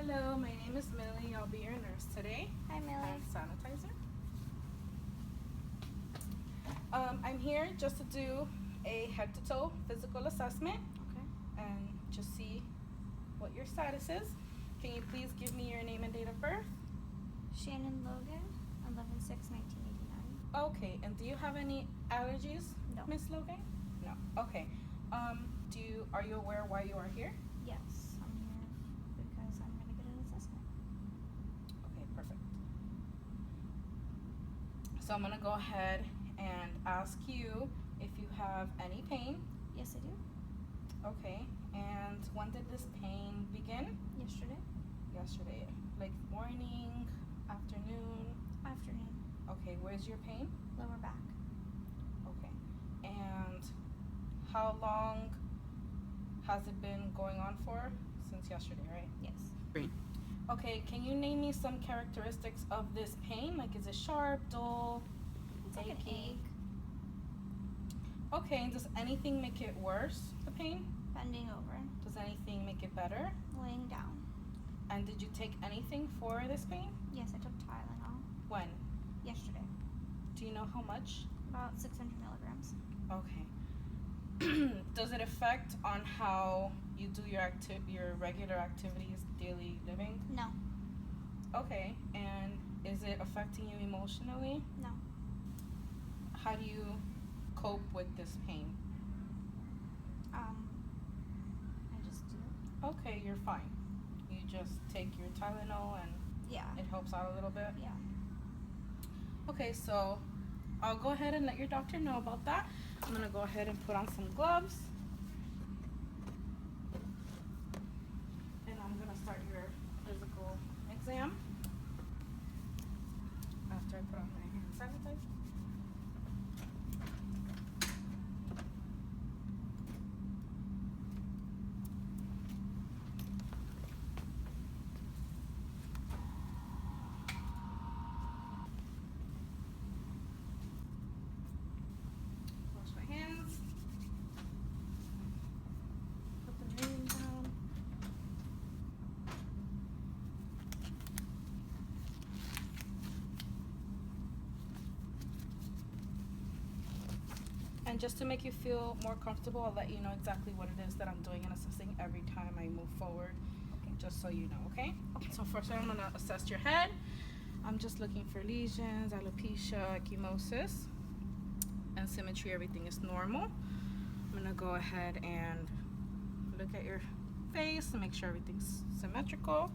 Hello, my name is Millie. I'll be your nurse today. Hi, Millie. And sanitizer. I'm here just to do a head to toe physical assessment Okay. and just see what your status is. Can you please give me your name and date of birth? Shannon Logan, 11/6/1989. Okay, and do you have any allergies, No. Miss Logan? No. Okay. Are you aware why you are here? Yes, I'm here because I'm gonna get an assessment. Okay, perfect. So I'm gonna go ahead and ask you if you have any pain. Yes, I do. Okay, and when did this pain begin? Yesterday Yesterday. Like morning, afternoon? afternoon, Okay, where's your pain? lower back. Okay, and how long has it been going on for? Since yesterday, right? Yes. Okay, can you name me some characteristics of this pain? Like, is it sharp, dull, It's like an aching? ache, Okay, and does anything make it worse, the pain? bending over, Does anything make it better? laying down. And did you take anything for this pain? Yes, I took Tylenol When? yesterday, Do you know how much? about 600 milligrams. Okay. Does it affect on how you do your regular activities, daily living? No, Okay, and is it affecting you emotionally? no. How do you cope with this pain? I just do it. Okay, you're fine. You just take your Tylenol and Yeah. it helps out a little bit? Yeah. Okay, so I'll go ahead and let your doctor know about that. I'm gonna go ahead and put on some gloves. And I'm gonna start your physical exam. After I put on my hand sanitizer. Wash my hands. Put the name down. And just to make you feel more comfortable, I'll let you know exactly what it is that I'm doing and assessing every time I move forward. Okay. Just so you know, okay? Okay. So first I'm gonna assess your head. I'm just looking for lesions, alopecia, ecchymosis, and symmetry. Everything is normal. I'm gonna go ahead and look at your face and make sure everything's symmetrical.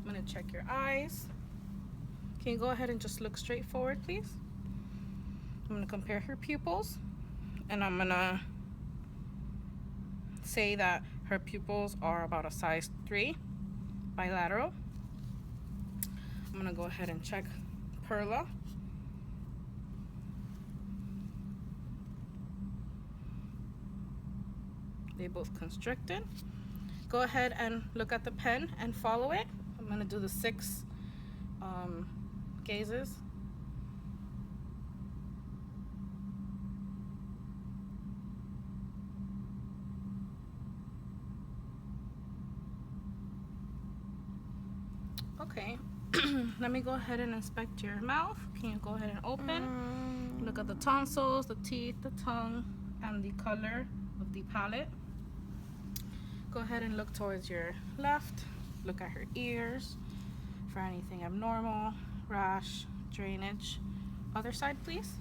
I'm gonna check your eyes. Can you go ahead and just look straight forward, please? I'm gonna compare her pupils, and I'm gonna say that her pupils are about a size 3 bilateral. I'm gonna go ahead and check Perla. They both constricted. Go ahead and look at the pen and follow it. I'm gonna do the 6 gazes. Okay, let me go ahead and inspect your mouth. Can you go ahead and open? Look at the tonsils, the teeth, the tongue, and the color of the palate. Go ahead and look towards your left. Look at her ears for anything abnormal, rash, drainage. Other side, please.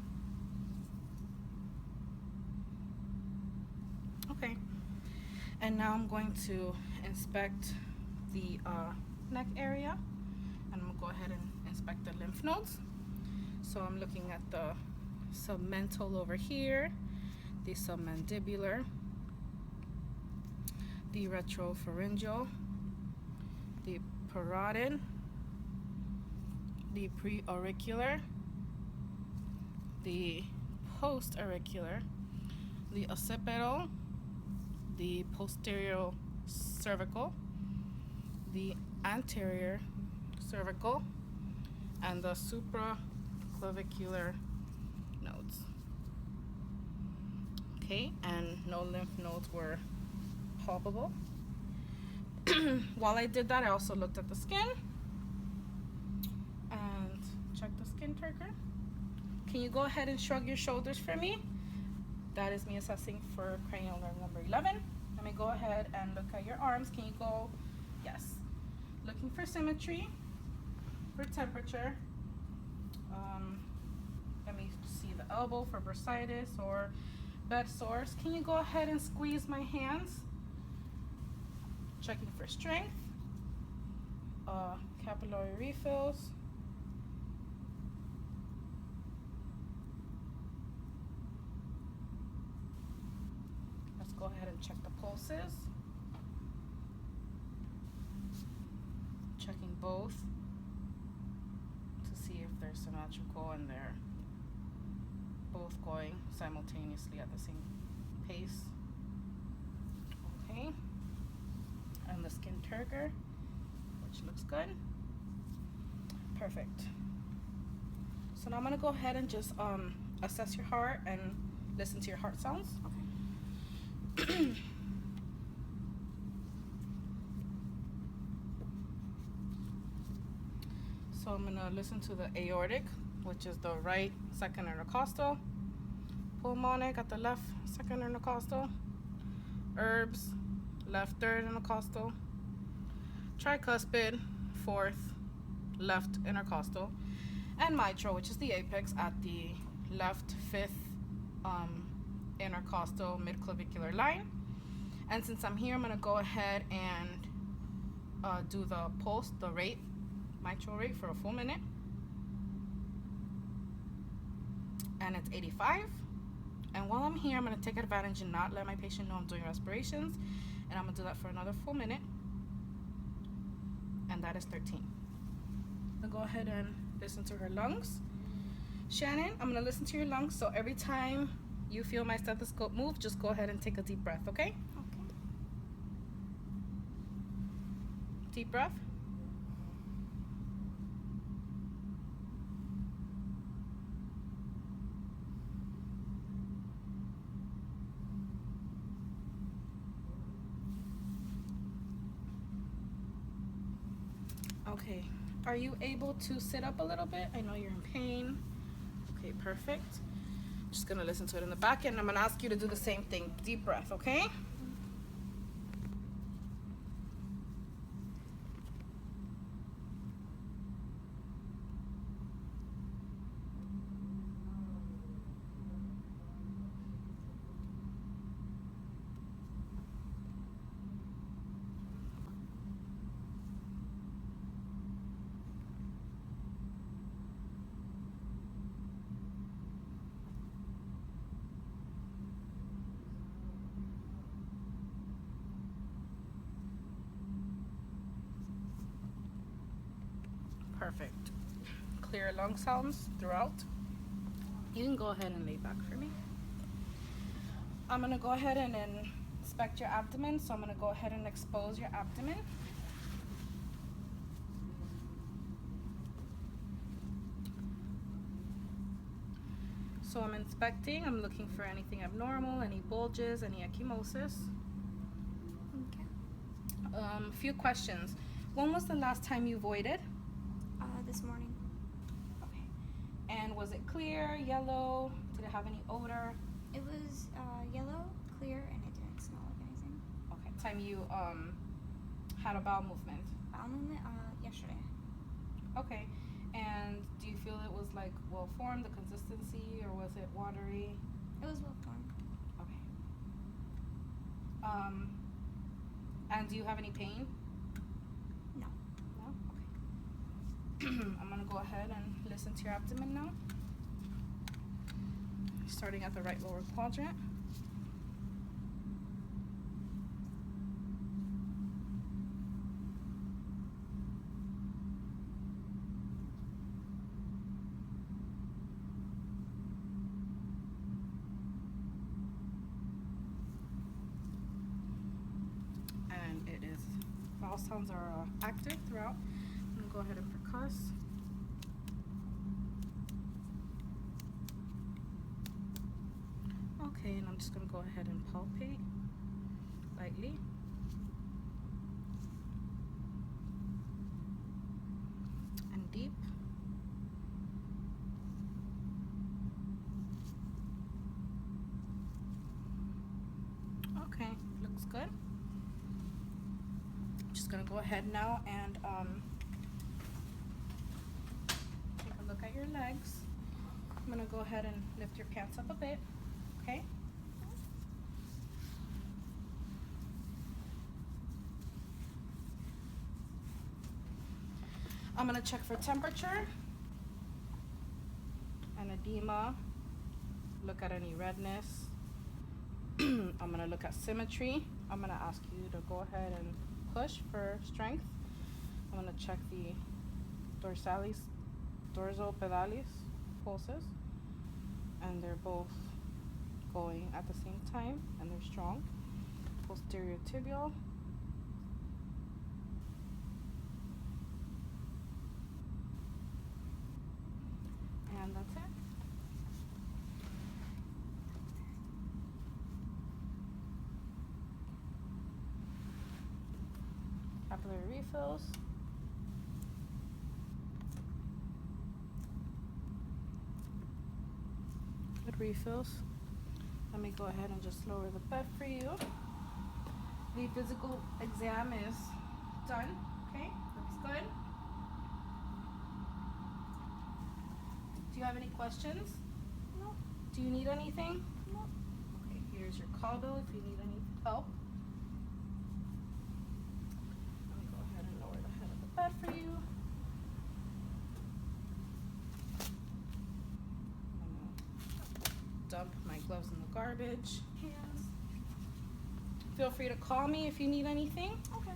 Okay, and now I'm going to inspect the neck area, and I'm gonna go ahead and inspect the lymph nodes. So I'm looking at the submental over here, the submandibular, the retropharyngeal, the parotid, the preauricular, the postauricular, the occipital, the posterior cervical, the anterior cervical, and the supraclavicular nodes. Okay, and no lymph nodes were palpable. While I did that, I also looked at the skin and checked the skin turgor. Can you go ahead and shrug your shoulders for me? That is me assessing for cranial nerve number 11. Let me go ahead and look at your arms. Can you go? Yes. Looking for symmetry, for temperature. Let me see the elbow for bursitis or bed sores. Can you go ahead and squeeze my hands? Checking for strength, capillary refills. Let's go ahead and check the pulses. Checking both to see if they're symmetrical and they're both going simultaneously at the same pace. Okay. And the skin turgor, which looks good. Perfect. So now I'm gonna go ahead and just assess your heart and listen to your heart sounds. Okay. So I'm gonna listen to the aortic, which is the right second intercostal, pulmonic at the left second intercostal, herbs, left third intercostal, tricuspid, fourth, left intercostal, and mitral, which is the apex at the left fifth intercostal midclavicular line. And since I'm here, I'm gonna go ahead and do the pulse, the rate, mitral rate for a full minute. And it's 85. And while I'm here, I'm gonna take advantage and not let my patient know I'm doing respirations. And I'm gonna do that for another full minute. And that is 13. I'm gonna go ahead and listen to her lungs. Shannon, I'm gonna listen to your lungs. So every time you feel my stethoscope move, just go ahead and take a deep breath, okay? Okay. Deep breath. Okay, are you able to sit up a little bit? I know you're in pain. Okay, perfect. Just gonna listen to it in the back end. I'm gonna ask you to do the same thing. Deep breath, okay? Perfect. Clear lung sounds throughout. You can go ahead and lay back for me. I'm gonna go ahead and inspect your abdomen. So I'm gonna go ahead and expose your abdomen. So I'm inspecting, I'm looking for anything abnormal, any bulges, any ecchymosis. Okay. Few questions. When was the last time you voided? This morning. Okay. And was it clear, yellow? Did it have any odor? It was yellow, clear, and it didn't smell like anything. Okay. Time you had a bowel movement? Bowel movement, yesterday. Okay. And do you feel it was like well formed, the consistency, or was it watery? It was well formed. Okay. And do you have any pain? No. No? Okay. I'm gonna go ahead and listen to your abdomen now. Starting at the right lower quadrant. And it is, vowel sounds are active throughout. I'm gonna go ahead and percuss. Okay, and I'm just gonna go ahead and palpate lightly. deep. Okay, looks good. Just gonna go ahead now and take a look at your legs. I'm gonna go ahead and lift your pants up a bit, okay? I'm gonna check for temperature and edema, look at any redness. I'm gonna look at symmetry. I'm gonna ask you to go ahead and push for strength. I'm gonna check the dorsopedalis pulses, and they're both going at the same time and they're strong. Posterior tibial. And that's it. Capillary refills. Good refills. Let me go ahead and just lower the bed for you. The physical exam is done. Okay, looks good. Do you have any questions? No. Do you need anything? No. Okay, here's your call bill if you need any help. Let me go ahead and lower the head of the bed for you. I'm gonna dump my gloves in the garbage. Hands. Feel free to call me if you need anything. Okay.